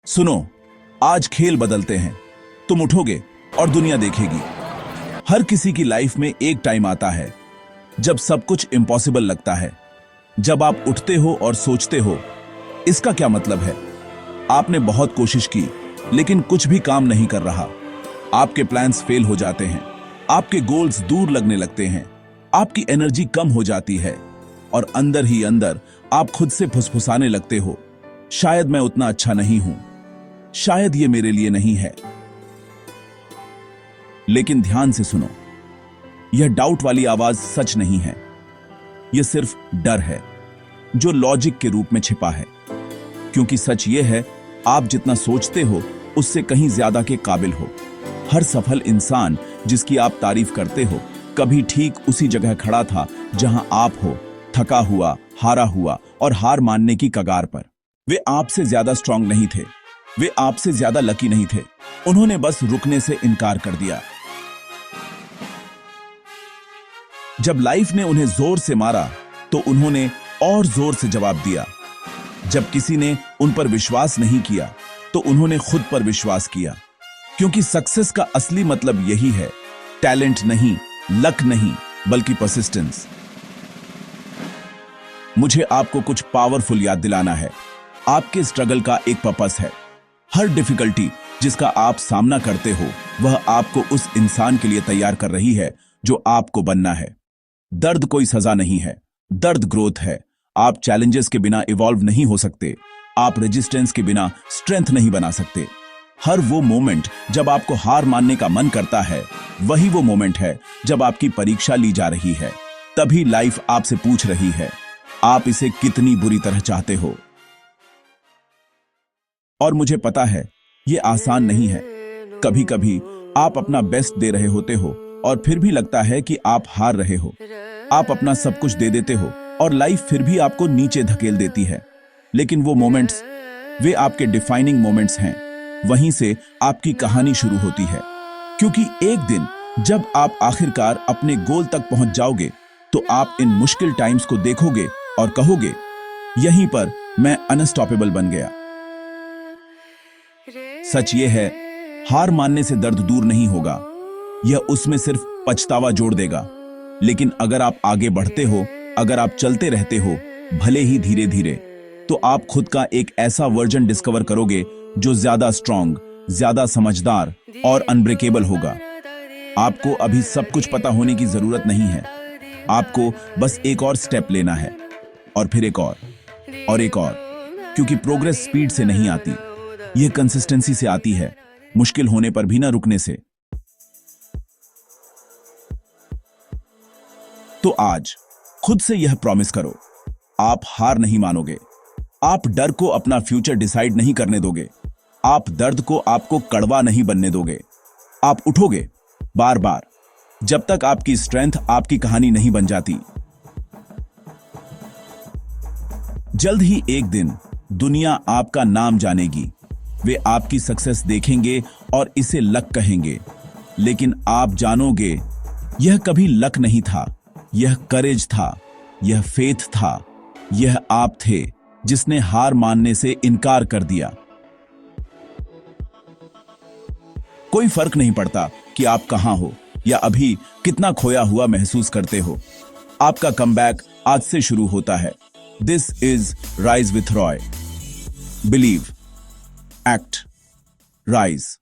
सुनो, आज खेल बदलते हैं। तुम उठोगे और दुनिया देखेगी। हर किसी की लाइफ में एक टाइम आता है जब सब कुछ इम्पॉसिबल लगता है। जब आप उठते हो और सोचते हो, इसका क्या मतलब है? आपने बहुत कोशिश की, लेकिन कुछ भी काम नहीं कर रहा। आपके प्लान्स फेल हो जाते हैं, आपके गोल्स दूर लगने लगते हैं, आपकी एनर्जी कम हो जाती है और अंदर ही अंदर आप खुद से फुसफुसाने लगते हो, शायद मैं उतना अच्छा नहीं हूं, शायद ये मेरे लिए नहीं है। लेकिन ध्यान से सुनो, यह डाउट वाली आवाज सच नहीं है। यह सिर्फ डर है जो लॉजिक के रूप में छिपा है। क्योंकि सच यह है, आप जितना सोचते हो उससे कहीं ज्यादा के काबिल हो। हर सफल इंसान जिसकी आप तारीफ करते हो, कभी ठीक उसी जगह खड़ा था जहां आप हो, थका हुआ, हारा हुआ और हार मानने की कगार पर। वे आपसे ज्यादा स्ट्रांग नहीं थे, वे आपसे ज्यादा लकी नहीं थे। उन्होंने बस रुकने से इनकार कर दिया। जब लाइफ ने उन्हें जोर से मारा तो उन्होंने और जोर से जवाब दिया। जब किसी ने उन पर विश्वास नहीं किया तो उन्होंने खुद पर विश्वास किया। क्योंकि सक्सेस का असली मतलब यही है, टैलेंट नहीं, लक नहीं, बल्कि परसिस्टेंस। मुझे आपको कुछ पावरफुल याद दिलाना है। आपके स्ट्रगल का एक पर्पस है। हर डिफिकल्टी जिसका आप सामना करते हो, वह आपको उस इंसान के लिए तैयार कर रही है जो आपको बनना है। दर्द कोई सजा नहीं है, दर्द ग्रोथ है। आप चैलेंजेस के बिना इवॉल्व नहीं हो सकते, आप रेजिस्टेंस के बिना स्ट्रेंथ नहीं बना सकते। हर वो मोमेंट जब आपको हार मानने का मन करता है, वही वो मोमेंट है जब आपकी परीक्षा ली जा रही है। तभी लाइफ आपसे पूछ रही है, आप इसे कितनी बुरी तरह चाहते हो। और मुझे पता है ये आसान नहीं है। कभी कभी आप अपना बेस्ट दे रहे होते हो और फिर भी लगता है कि आप हार रहे हो। आप अपना सब कुछ दे देते हो और लाइफ फिर भी आपको नीचे धकेल देती है। लेकिन वो मोमेंट्स, वे आपके डिफाइनिंग मोमेंट्स हैं। वहीं से आपकी कहानी शुरू होती है। क्योंकि एक दिन जब आप आखिरकार अपने गोल तक पहुंच जाओगे, तो आप इन मुश्किल टाइम्स को देखोगे और कहोगे, यहीं पर मैं अनस्टॉपेबल बन गया। सच ये है, हार मानने से दर्द दूर नहीं होगा, यह उसमें सिर्फ पछतावा जोड़ देगा। लेकिन अगर आप आगे बढ़ते हो, अगर आप चलते रहते हो, भले ही धीरे धीरे, तो आप खुद का एक ऐसा वर्जन डिस्कवर करोगे जो ज्यादा स्ट्रांग, ज्यादा समझदार और अनब्रेकेबल होगा। आपको अभी सब कुछ पता होने की जरूरत नहीं है। आपको बस एक और स्टेप लेना है, और फिर एक और एक और। क्योंकि प्रोग्रेस स्पीड से नहीं आती, यह कंसिस्टेंसी से आती है, मुश्किल होने पर भी ना रुकने से। तो आज खुद से यह प्रॉमिस करो, आप हार नहीं मानोगे। आप डर को अपना फ्यूचर डिसाइड नहीं करने दोगे। आप दर्द को आपको कड़वा नहीं बनने दोगे। आप उठोगे बार बार, जब तक आपकी स्ट्रेंथ आपकी कहानी नहीं बन जाती। जल्द ही एक दिन दुनिया आपका नाम जानेगी। वे आपकी सक्सेस देखेंगे और इसे लक कहेंगे। लेकिन आप जानोगे, यह कभी लक नहीं था, यह करेज था, यह फेथ था, यह आप थे जिसने हार मानने से इनकार कर दिया। कोई फर्क नहीं पड़ता कि आप कहां हो या अभी कितना खोया हुआ महसूस करते हो। आपका कमबैक आज से शुरू होता है। This is rise with Roy. Believe, act, rise.